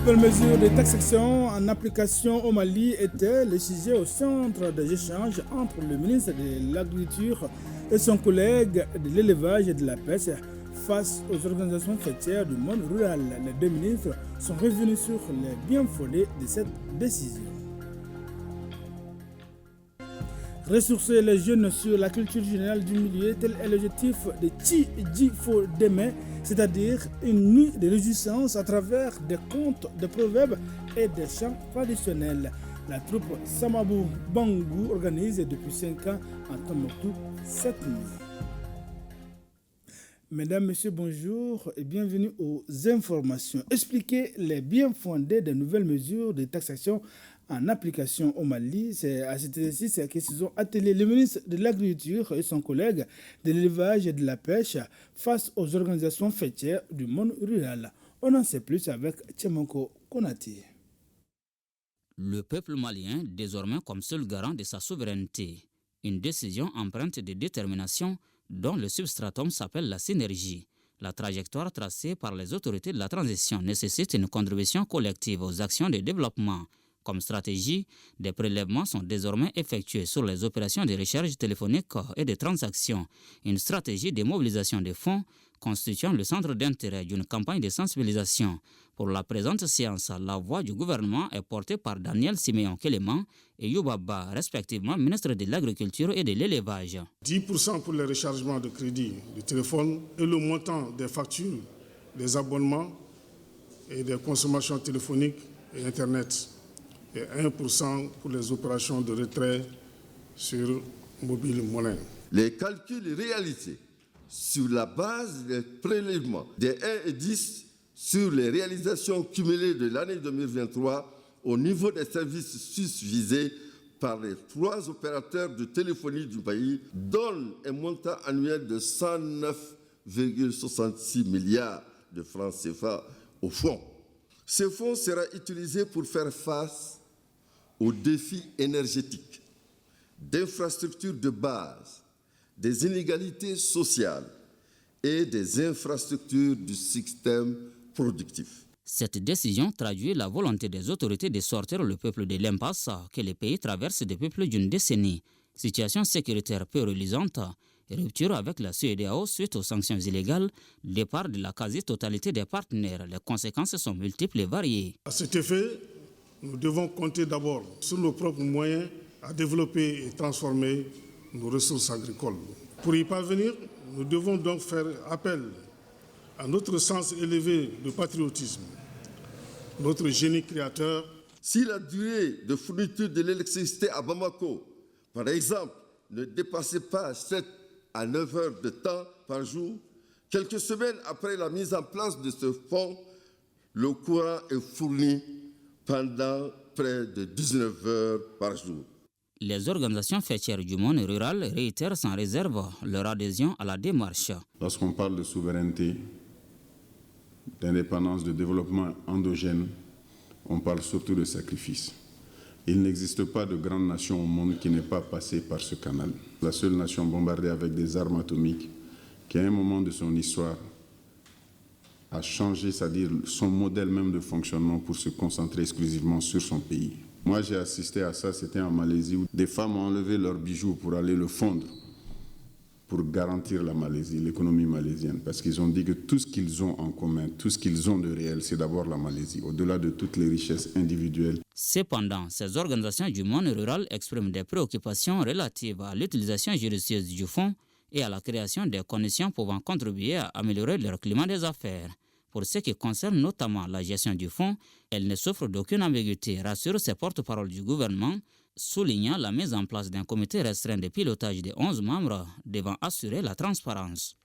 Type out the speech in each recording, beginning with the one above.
Nouvelle mesure de taxation en application au Mali était le sujet au centre des échanges entre le ministre de l'Agriculture et son collègue de l'élevage et de la pêche face aux organisations faîtières du monde rural. Les deux ministres sont revenus sur les bien-fondés de cette décision. Ressourcer les jeunes sur la culture générale du milieu, tel est l'objectif de Tchidjifo Deme, c'est-à-dire une nuit de réjouissance à travers des contes, des proverbes et des chants traditionnels. La troupe Samabou Bangou organise depuis 5 ans en Tombouctou cette nuit. Mesdames, Messieurs, bonjour et bienvenue aux informations. Expliquer les bien-fondés des nouvelles mesures de taxation en application au Mali. C'est à cet exercice que se sont attelés le ministre de l'Agriculture et son collègue de l'élevage et de la pêche face aux organisations faîtières du monde rural. On en sait plus avec Tchemonko Konati. Le peuple malien, désormais comme seul garant de sa souveraineté. Une décision empreinte de détermination dont le substratum s'appelle la synergie. La trajectoire tracée par les autorités de la transition nécessite une contribution collective aux actions de développement. Comme stratégie, des prélèvements sont désormais effectués sur les opérations de recherche téléphonique et de transactions. Une stratégie de mobilisation des fonds constituant le centre d'intérêt d'une campagne de sensibilisation. Pour la présente séance, la voix du gouvernement est portée par Daniel Siméon Kéléman et Youbaba, respectivement ministre de l'Agriculture et de l'Élevage. 10% pour les rechargements de crédit de téléphone et le montant des factures, des abonnements et des consommations téléphoniques et Internet. Et 1% pour les opérations de retrait sur mobile monnaie. Les calculs réalisés sur la base des prélèvements des 1 et 10 sur les réalisations cumulées de l'année 2023 au niveau des services susvisés par les 3 opérateurs de téléphonie du pays donnent un montant annuel de 109,66 milliards de francs CFA au fonds. Ce fonds sera utilisé pour faire face aux défis énergétiques, d'infrastructures de base, des inégalités sociales et des infrastructures du système productif. Cette décision traduit la volonté des autorités de sortir le peuple de l'impasse que le pays traverse depuis plus d'une décennie. Situation sécuritaire peu reluisante, rupture avec la CEDEAO suite aux sanctions illégales, départ de la quasi-totalité des partenaires. Les conséquences sont multiples et variées. À cet effet, nous devons compter d'abord sur nos propres moyens à développer et transformer nos ressources agricoles. Pour y parvenir, nous devons donc faire appel à notre sens élevé de patriotisme, notre génie créateur. Si la durée de fourniture de l'électricité à Bamako, par exemple, ne dépassait pas 7 à 9 heures de temps par jour, quelques semaines après la mise en place de ce fonds, le courant est fourni pendant près de 19 heures par jour. Les organisations faîtières du monde rural réitèrent sans réserve leur adhésion à la démarche. Lorsqu'on parle de souveraineté, d'indépendance, de développement endogène, on parle surtout de sacrifice. Il n'existe pas de grande nation au monde qui n'est pas passée par ce canal. La seule nation bombardée avec des armes atomiques qui, à un moment de son histoire, a changé, c'est-à-dire son modèle même de fonctionnement pour se concentrer exclusivement sur son pays. Moi, j'ai assisté à ça, c'était en Malaisie, où des femmes ont enlevé leurs bijoux pour aller le fondre, pour garantir la Malaisie, l'économie malaisienne, parce qu'ils ont dit que tout ce qu'ils ont en commun, tout ce qu'ils ont de réel, c'est d'abord la Malaisie, au-delà de toutes les richesses individuelles. Cependant, ces organisations du monde rural expriment des préoccupations relatives à l'utilisation judicieuse du fonds et à la création des conditions pouvant contribuer à améliorer leur climat des affaires. Pour ce qui concerne notamment la gestion du fonds, elle ne souffre d'aucune ambiguïté, rassure ces porte-paroles du gouvernement, soulignant la mise en place d'un comité restreint de pilotage de 11 membres devant assurer la transparence.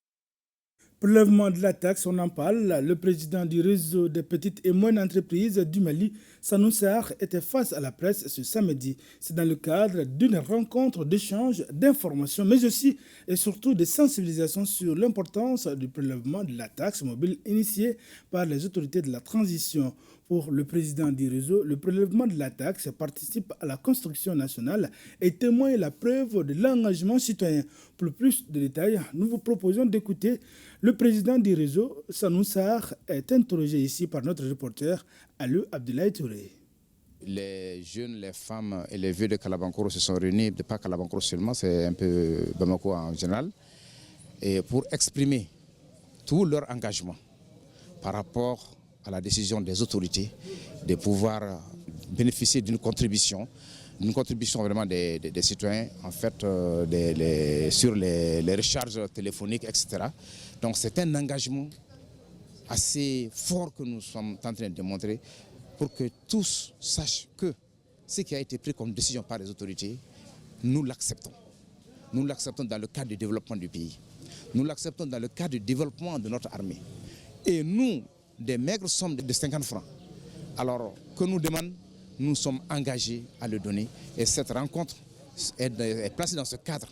Prélèvement de la taxe, on en parle. Le président du réseau des petites et moyennes entreprises du Mali, Sanou Sarr, était face à la presse ce samedi. C'est dans le cadre d'une rencontre d'échange d'informations, mais aussi et surtout de sensibilisation sur l'importance du prélèvement de la taxe mobile initiée par les autorités de la transition. Pour le président du réseau, le prélèvement de la taxe participe à la construction nationale et témoigne la preuve de l'engagement citoyen. Pour plus de détails, nous vous proposons d'écouter le président du réseau, Sanou Sarr, est interrogé ici par notre reporter Alou Abdoulaye Touré. Les jeunes, les femmes et les vieux de Kalabankoro se sont réunis, pas Kalabankoro seulement, c'est un peu Bamako en général, et pour exprimer tout leur engagement par rapport à la décision des autorités de pouvoir bénéficier d'une contribution vraiment des citoyens en fait, sur les recharges téléphoniques, etc. Donc c'est un engagement assez fort que nous sommes en train de démontrer pour que tous sachent que ce qui a été pris comme décision par les autorités, nous l'acceptons. Nous l'acceptons dans le cadre du développement du pays. Nous l'acceptons dans le cadre du développement de notre armée. Et nous, des maigres sommes de 50 francs, alors que nous demandons, nous sommes engagés à le donner. Et cette rencontre est placée dans ce cadre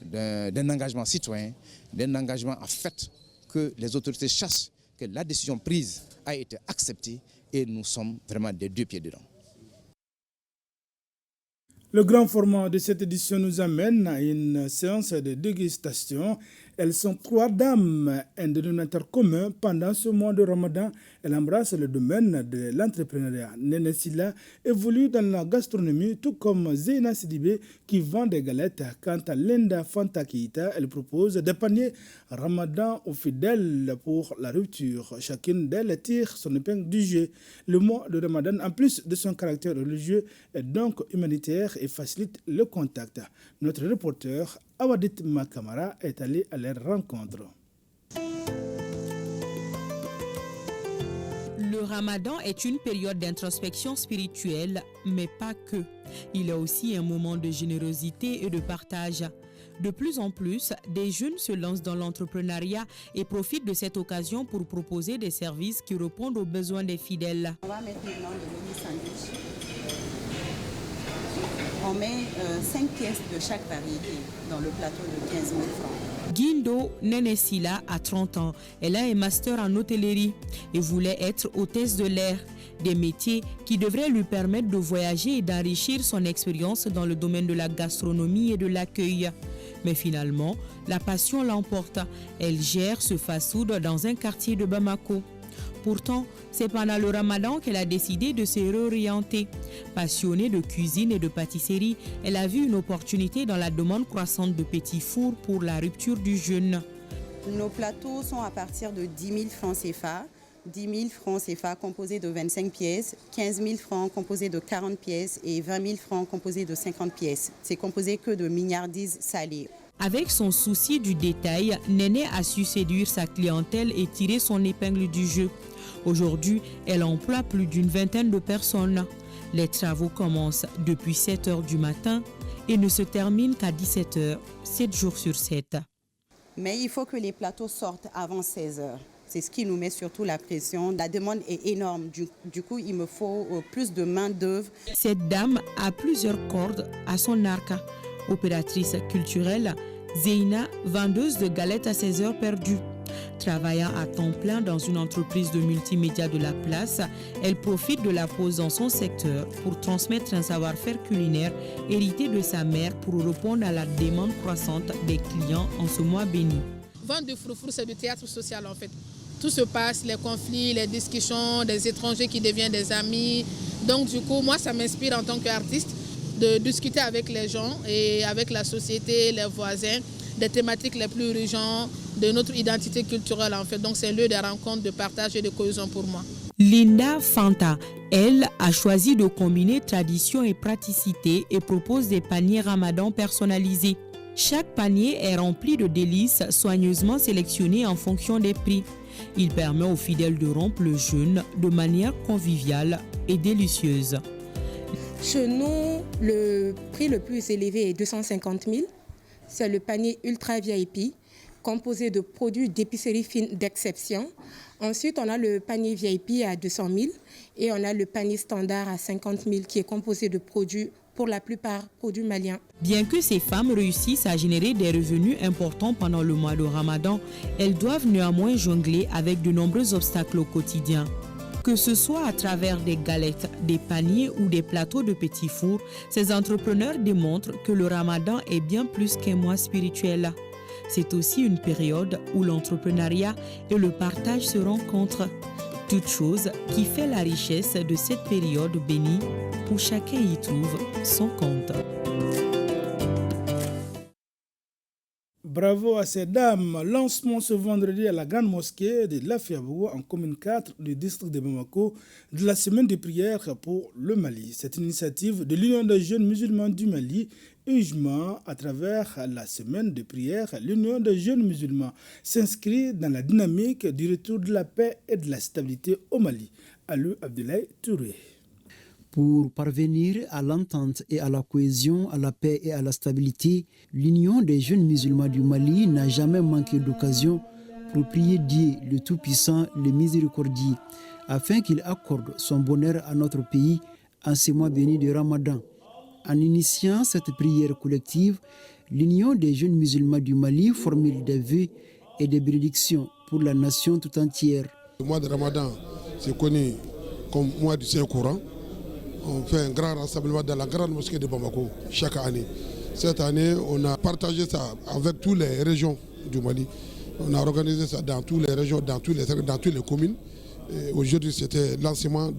d'un engagement citoyen, d'un engagement en fait que les autorités sachent que la décision prise a été acceptée et nous sommes vraiment des deux pieds dedans. Le grand format de cette édition nous amène à une séance de dégustation. Elles sont 3 dames, un dénominateur commun. Pendant ce mois de Ramadan, elles embrassent le domaine de l'entrepreneuriat. Nene Silla évolue dans la gastronomie, tout comme Zeina Sidibé qui vend des galettes. Quant à Linda Fanta Keita, elle propose des paniers Ramadan aux fidèles pour la rupture. Chacune d'elles tire son épingle du jeu. Le mois de Ramadan, en plus de son caractère religieux, est donc humanitaire et facilite le contact. Notre reporter Awadit Makamara est allé à leur rencontre. Le Ramadan est une période d'introspection spirituelle, mais pas que. Il est aussi un moment de générosité et de partage. De plus en plus, des jeunes se lancent dans l'entrepreneuriat et profitent de cette occasion pour proposer des services qui répondent aux besoins des fidèles. On va mettre maintenant le mini sandwich. On met 5 pièces de chaque variété dans le plateau de 15 000 francs. Guindo Nene Silla a 30 ans. Elle a un master en hôtellerie et voulait être hôtesse de l'air. Des métiers qui devraient lui permettre de voyager et d'enrichir son expérience dans le domaine de la gastronomie et de l'accueil. Mais finalement, la passion l'emporte. Elle gère ce fast-food dans un quartier de Bamako. Pourtant, c'est pendant le Ramadan qu'elle a décidé de se réorienter. Passionnée de cuisine et de pâtisserie, elle a vu une opportunité dans la demande croissante de petits fours pour la rupture du jeûne. Nos plateaux sont à partir de 10 000 francs CFA. 10 000 francs CFA composés de 25 pièces, 15 000 francs composés de 40 pièces et 20 000 francs composés de 50 pièces. C'est composé que de mignardises salées. Avec son souci du détail, Néné a su séduire sa clientèle et tirer son épingle du jeu. Aujourd'hui, elle emploie plus d'une vingtaine de personnes. Les travaux commencent depuis 7 h du matin et ne se terminent qu'à 17 h, 7 jours sur 7. Mais il faut que les plateaux sortent avant 16 h. C'est ce qui nous met surtout la pression. La demande est énorme. Du coup, il me faut plus de main-d'œuvre. Cette dame a plusieurs cordes à son arc. Opératrice culturelle, Zeina, vendeuse de galettes à 16 heures perdues. Travaillant à temps plein dans une entreprise de multimédia de la place, elle profite de la pause dans son secteur pour transmettre un savoir-faire culinaire hérité de sa mère pour répondre à la demande croissante des clients en ce mois béni. Vendre du froufrou, c'est du théâtre social en fait. Tout se passe, les conflits, les discussions, des étrangers qui deviennent des amis. Donc du coup, moi, ça m'inspire en tant qu'artiste de discuter avec les gens et avec la société, les voisins, des thématiques les plus urgentes de notre identité culturelle en fait. Donc c'est lieu de rencontre, de partage et de cohésion pour moi. Linda Fanta, elle, a choisi de combiner tradition et praticité et propose des paniers Ramadan personnalisés. Chaque panier est rempli de délices soigneusement sélectionnés en fonction des prix. Il permet aux fidèles de rompre le jeûne de manière conviviale et délicieuse. Chez nous, le prix le plus élevé est 250 000. C'est le panier Ultra VIP, composé de produits d'épicerie fine d'exception. Ensuite, on a le panier VIP à 200 000 et on a le panier standard à 50 000 qui est composé de produits, pour la plupart, produits maliens. Bien que ces femmes réussissent à générer des revenus importants pendant le mois de Ramadan, elles doivent néanmoins jongler avec de nombreux obstacles au quotidien. Que ce soit à travers des galettes, des paniers ou des plateaux de petits fours, ces entrepreneurs démontrent que le Ramadan est bien plus qu'un mois spirituel. C'est aussi une période où l'entrepreneuriat et le partage se rencontrent. Toute chose qui fait la richesse de cette période bénie où chacun y trouve son compte. Bravo à ces dames. Lancement ce vendredi à la grande mosquée de Lafiabou en commune 4 du district de Bamako de la semaine de prière pour le Mali. Cette initiative de l'Union des jeunes musulmans du Mali, UJMA, à travers la semaine de prière, l'Union des jeunes musulmans s'inscrit dans la dynamique du retour de la paix et de la stabilité au Mali. Alou Abdoulaye Touré. Pour parvenir à l'entente et à la cohésion, à la paix et à la stabilité, l'Union des jeunes musulmans du Mali n'a jamais manqué d'occasion pour prier Dieu, le Tout-Puissant, le Miséricordieux, afin qu'il accorde son bonheur à notre pays en ce mois béni de Ramadan. En initiant cette prière collective, l'Union des jeunes musulmans du Mali formule des vœux et des bénédictions pour la nation tout entière. Le mois de Ramadan, c'est connu comme mois du Saint-Coran. On fait un grand rassemblement dans la grande mosquée de Bamako chaque année. Cette année, on a partagé ça avec toutes les régions du Mali. On a organisé ça dans toutes les régions, dans toutes les communes. Aujourd'hui, c'était lancement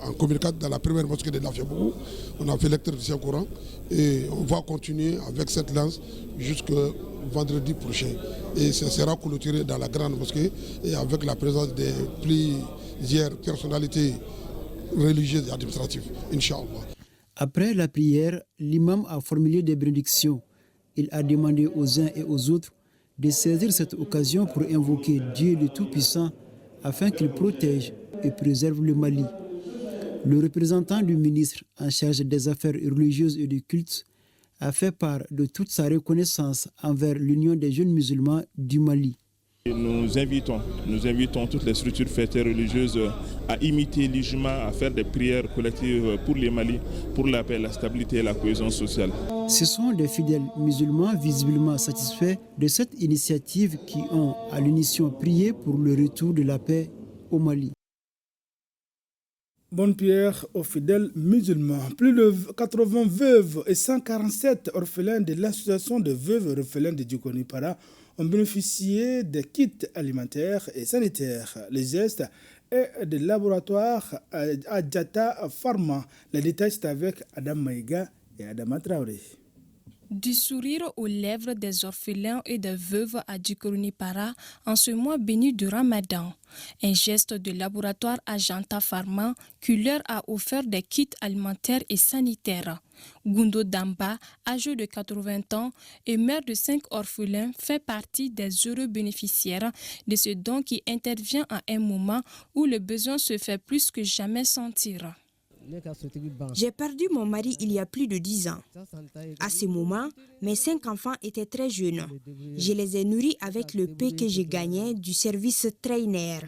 en commune 4, dans la première mosquée de Lafiabou. On a fait lecture du Saint-Coran et on va continuer avec cette lance jusqu'au vendredi prochain. Et ça sera clôturé dans la grande mosquée et avec la présence des plusieurs personnalités religieuses et administratives, Inch'Allah. Après la prière, l'imam a formulé des bénédictions. Il a demandé aux uns et aux autres de saisir cette occasion pour invoquer Dieu le Tout-Puissant afin qu'il protège et préserve le Mali. Le représentant du ministre en charge des affaires religieuses et du culte a fait part de toute sa reconnaissance envers l'Union des jeunes musulmans du Mali. Nous invitons toutes les structures fêtées religieuses à imiter l'IJMA, à faire des prières collectives pour les Mali, pour la paix, la stabilité et la cohésion sociale. Ce sont des fidèles musulmans visiblement satisfaits de cette initiative qui ont à l'unisson prié pour le retour de la paix au Mali. Bonne prière aux fidèles musulmans. Plus de 80 veuves et 147 orphelins de l'association de veuves et orphelins de Djikoni-Para ont bénéficié des kits alimentaires et sanitaires. Les gestes et des laboratoires à Djata Pharma. Les détails, c'est avec Adam Maïga et Adama Traoré. Du sourire aux lèvres des orphelins et des veuves à Djikoni-Para en ce mois béni de Ramadan. Un geste de laboratoire à Janta Pharma qui leur a offert des kits alimentaires et sanitaires. Gundo Damba, âgé de 80 ans et mère de 5 orphelins, fait partie des heureux bénéficiaires de ce don qui intervient à un moment où le besoin se fait plus que jamais sentir. J'ai perdu mon mari il y a plus de 10 ans. À ce moment, mes 5 enfants étaient très jeunes. Je les ai nourris avec le peu que j'ai gagné du service trainer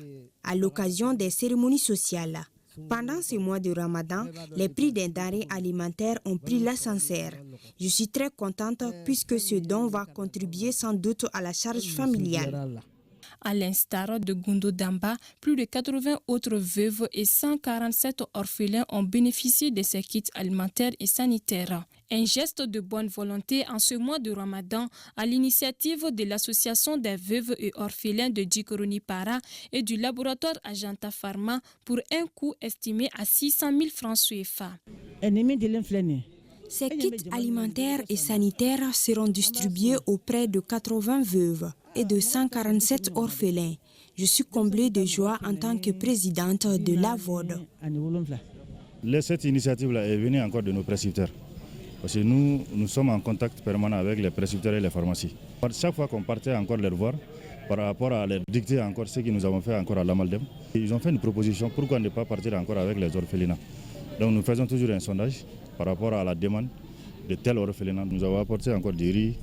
à l'occasion des cérémonies sociales. Pendant ce mois de Ramadan, les prix des denrées alimentaires ont pris l'ascenseur. Je suis très contente puisque ce don va contribuer sans doute à la charge familiale. À l'instar de Gundo Damba, plus de 80 autres veuves et 147 orphelins ont bénéficié de ces kits alimentaires et sanitaires. Un geste de bonne volonté en ce mois de Ramadan à l'initiative de l'association des veuves et orphelins de Djikoni-Para et du laboratoire Ajanta Pharma pour un coût estimé à 600 000 francs CFA. Ces kits alimentaires et sanitaires seront distribués auprès de 80 veuves et de 147 orphelins. Je suis comblée de joie en tant que présidente de l'AVOD. Cette initiative-là est venue encore de nos prescripteurs. Parce que nous sommes en contact permanent avec les prescripteurs et les pharmacies. Chaque fois qu'on partait encore les voir, par rapport à leur dicter encore ce que nous avons fait encore à l'Amaldem, ils ont fait une proposition, pourquoi ne pas partir encore avec les orphelinats. Donc nous faisons toujours un sondage par rapport à la demande de tel orphelinat. Nous avons apporté encore du riz,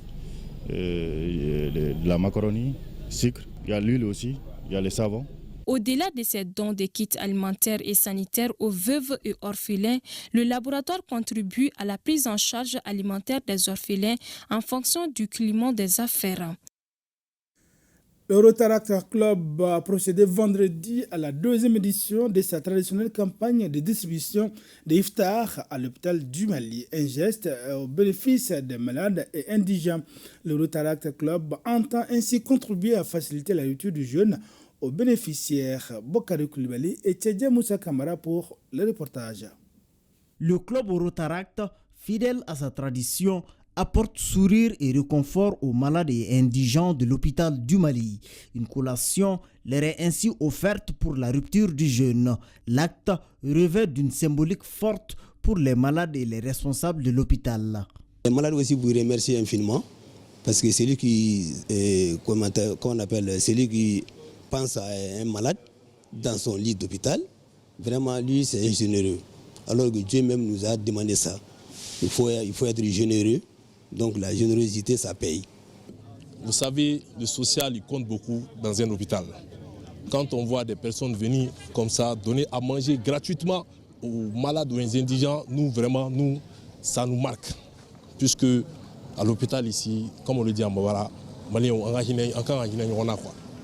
de la macaroni, sucre, il y a l'huile aussi, il y a les savons. Au-delà de ces dons de kits alimentaires et sanitaires aux veuves et orphelins, le laboratoire contribue à la prise en charge alimentaire des orphelins en fonction du climat des affaires. Le Rotaract Club a procédé vendredi à la deuxième édition de sa traditionnelle campagne de distribution de iftar à l'hôpital du Mali. Un geste au bénéfice des malades et indigents. Le Rotaract Club entend ainsi contribuer à faciliter la lecture du jeûne aux bénéficiaires. Bokari Koulibaly et Tchadja Moussa Kamara pour le reportage. Le club Rotaract, fidèle à sa tradition, apporte sourire et réconfort aux malades et indigents de l'hôpital du Mali. Une collation leur est ainsi offerte pour la rupture du jeûne. L'acte revêt d'une symbolique forte pour les malades et les responsables de l'hôpital. Les malades aussi vous remercient infiniment parce que c'est lui qui, celui qui pense à un malade dans son lit d'hôpital, vraiment lui c'est généreux. Alors que Dieu même nous a demandé ça. Il faut être généreux. Donc la générosité, ça paye. Vous savez, le social, il compte beaucoup dans un hôpital. Quand on voit des personnes venir comme ça, donner à manger gratuitement aux malades ou aux indigents, ça nous marque. Puisque à l'hôpital ici, comme on le dit en Bawara,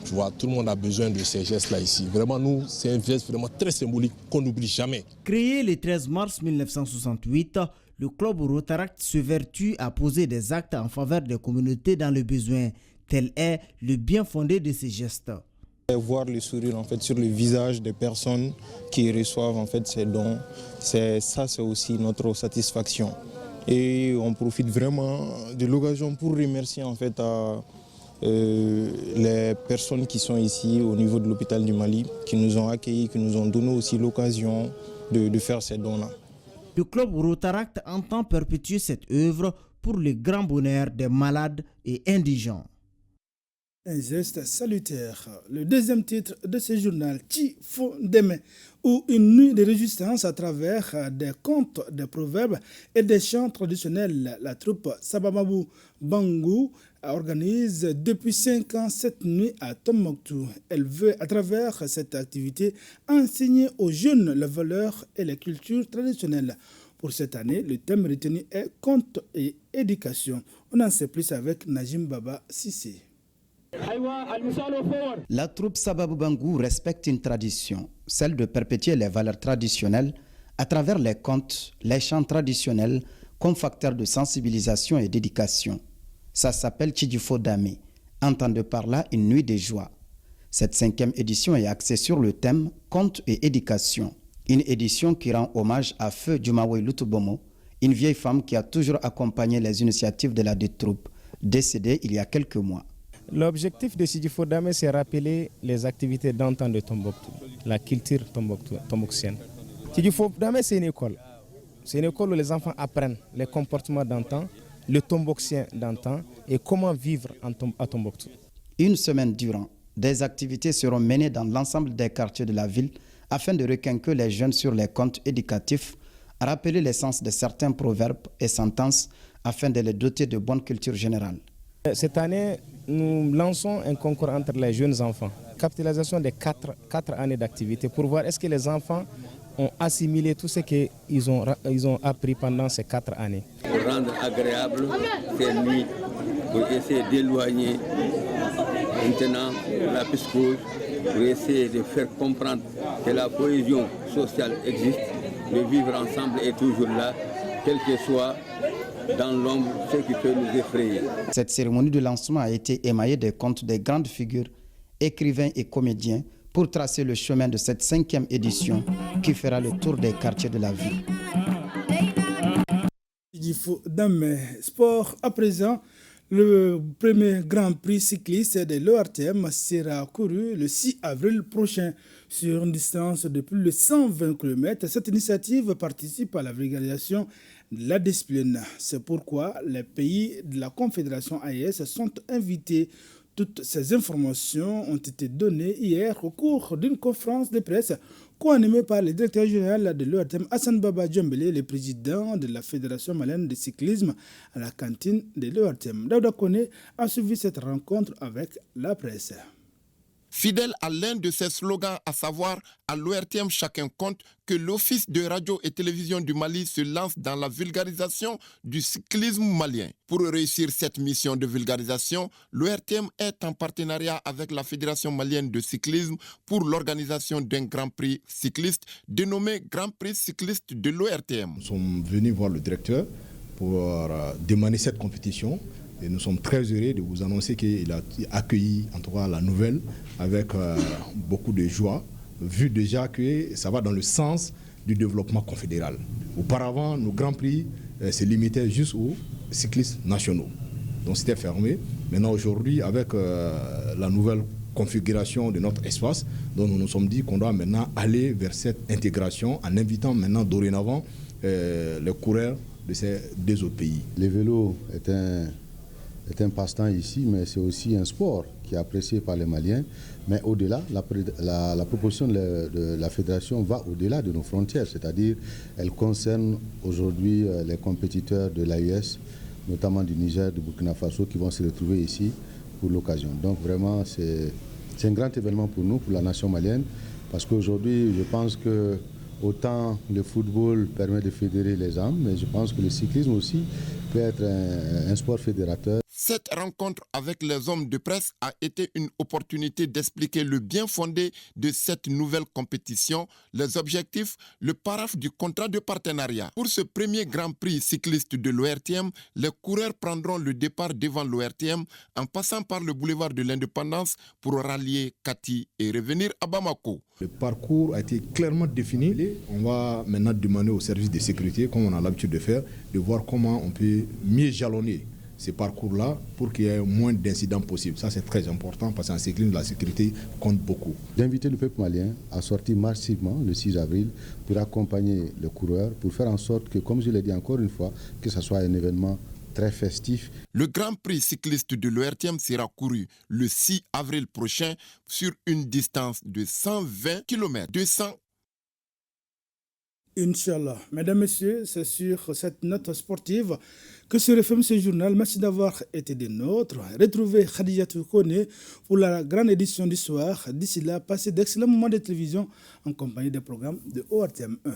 tu vois, tout le monde a besoin de ces gestes-là ici. Vraiment, c'est un geste vraiment très symbolique qu'on n'oublie jamais. Créé le 13 mars 1968, le club Rotaract se vertue à poser des actes en faveur des communautés dans le besoin. Tel est le bien fondé de ces gestes. Voir le sourire sur le visage des personnes qui reçoivent ces dons, c'est aussi notre satisfaction. Et on profite vraiment de l'occasion pour remercier les personnes qui sont ici au niveau de l'hôpital du Mali, qui nous ont accueillis, qui nous ont donné aussi l'occasion de faire ces dons-là. Le club Rotaract entend perpétuer cette œuvre pour le grand bonheur des malades et indigents. Un geste salutaire. Le deuxième titre de ce journal, Tifo Deme, ou une nuit de résistance à travers des contes, des proverbes et des chants traditionnels. La troupe Sabamabou Bangou organise depuis 5 ans cette nuit à Tombouctou. Elle veut, à travers cette activité, enseigner aux jeunes les valeurs et les cultures traditionnelles. Pour cette année, le thème retenu est conte et éducation. On en sait plus avec Najim Baba Sissé. La troupe Sababou Bangou respecte une tradition, celle de perpétuer les valeurs traditionnelles à travers les contes, les chants traditionnels comme facteur de sensibilisation et d'éducation. Ça s'appelle Tidjifo Dame, entendez par là une nuit de joie. Cette 5e édition est axée sur le thème conte et éducation. Une édition qui rend hommage à Feu Djumawe Lutubomo, une vieille femme qui a toujours accompagné les initiatives de la dite troupe, décédée il y a quelques mois. L'objectif de Tidjifo Dame, c'est rappeler les activités d'antan de Tombouctou, la culture tombouctienne. Tidjifo Dame, c'est une école. C'est une école où les enfants apprennent les comportements d'antan, le tombouctien d'antan et comment vivre à Tombouctou. Une semaine durant, des activités seront menées dans l'ensemble des quartiers de la ville afin de requinquer les jeunes sur les contes éducatifs, rappeler l'essence de certains proverbes et sentences afin de les doter de bonne culture générale. Cette année, nous lançons un concours entre les jeunes enfants. Capitalisation des 4 années d'activité pour voir est-ce que les enfants ont assimilé tout ce qu'ils ont appris pendant ces 4 années. Pour rendre agréable ces nuits, pour essayer d'éloigner maintenant la psychose, pour essayer de faire comprendre que la cohésion sociale existe, de vivre ensemble est toujours là, quel que soit dans l'ombre ce qui peut nous effrayer. Cette cérémonie de lancement a été émaillée des contes des grandes figures, écrivains et comédiens, pour tracer le chemin de cette 5e édition qui fera le tour des quartiers de la ville. Il faut Dame sport à présent. Le premier Grand Prix cycliste de l'ORTM sera couru le 6 avril prochain sur une distance de plus de 120 km. Cette initiative participe à la vulgarisation de la discipline. C'est pourquoi les pays de la Confédération AES sont invités. Toutes ces informations ont été données hier au cours d'une conférence de presse co-animée par le directeur général de l'ORTM Hassan Baba Djembélé, le président de la Fédération malienne de cyclisme à la cantine de l'ORTM. Daouda Kone a suivi cette rencontre avec la presse. Fidèle à l'un de ses slogans, à savoir « À l'ORTM, chacun compte », que l'Office de radio et télévision du Mali se lance dans la vulgarisation du cyclisme malien. Pour réussir cette mission de vulgarisation, l'ORTM est en partenariat avec la Fédération malienne de cyclisme pour l'organisation d'un Grand Prix cycliste dénommé Grand Prix cycliste de l'ORTM. Nous sommes venus voir le directeur pour demander cette compétition. Et nous sommes très heureux de vous annoncer qu'il a accueilli en tout cas la nouvelle avec beaucoup de joie, vu déjà que ça va dans le sens du développement confédéral. Auparavant, nos grands prix se limitaient juste aux cyclistes nationaux. Donc c'était fermé. Maintenant aujourd'hui, avec la nouvelle configuration de notre espace, donc nous nous sommes dit qu'on doit maintenant aller vers cette intégration en invitant maintenant dorénavant les coureurs de ces deux autres pays. Les vélos est un passe-temps ici, mais c'est aussi un sport qui est apprécié par les Maliens. Mais au-delà, la proposition de la fédération va au-delà de nos frontières, c'est-à-dire elle concerne aujourd'hui les compétiteurs de l'AUS, notamment du Niger, du Burkina Faso, qui vont se retrouver ici pour l'occasion. Donc vraiment, c'est un grand événement pour nous, pour la nation malienne, parce qu'aujourd'hui, je pense que autant le football permet de fédérer les âmes, mais je pense que le cyclisme aussi peut être un sport fédérateur. Cette rencontre avec les hommes de presse a été une opportunité d'expliquer le bien fondé de cette nouvelle compétition, les objectifs, le paraphe du contrat de partenariat. Pour ce premier Grand Prix cycliste de l'ORTM, les coureurs prendront le départ devant l'ORTM en passant par le boulevard de l'Indépendance pour rallier Kati et revenir à Bamako. Le parcours a été clairement défini. On va maintenant demander aux services de sécurité, comme on a l'habitude de faire, de voir comment on peut mieux jalonner ces parcours-là pour qu'il y ait moins d'incidents possibles. Ça, c'est très important parce qu'en cyclisme, la sécurité compte beaucoup. D'inviter le peuple malien à sortir massivement le 6 avril pour accompagner les coureurs, pour faire en sorte que, comme je l'ai dit encore une fois, que ce soit un événement très festif. Le Grand Prix cycliste de l'ORTM sera couru le 6 avril prochain sur une distance de 120 km. Inch'Allah. Mesdames, Messieurs, c'est sur cette note sportive que se referme ce journal. Merci d'avoir été des nôtres. Retrouvez Khadija Toukone pour la grande édition du soir. D'ici là, passez d'excellents moments de télévision en compagnie des programmes de ORTM 1.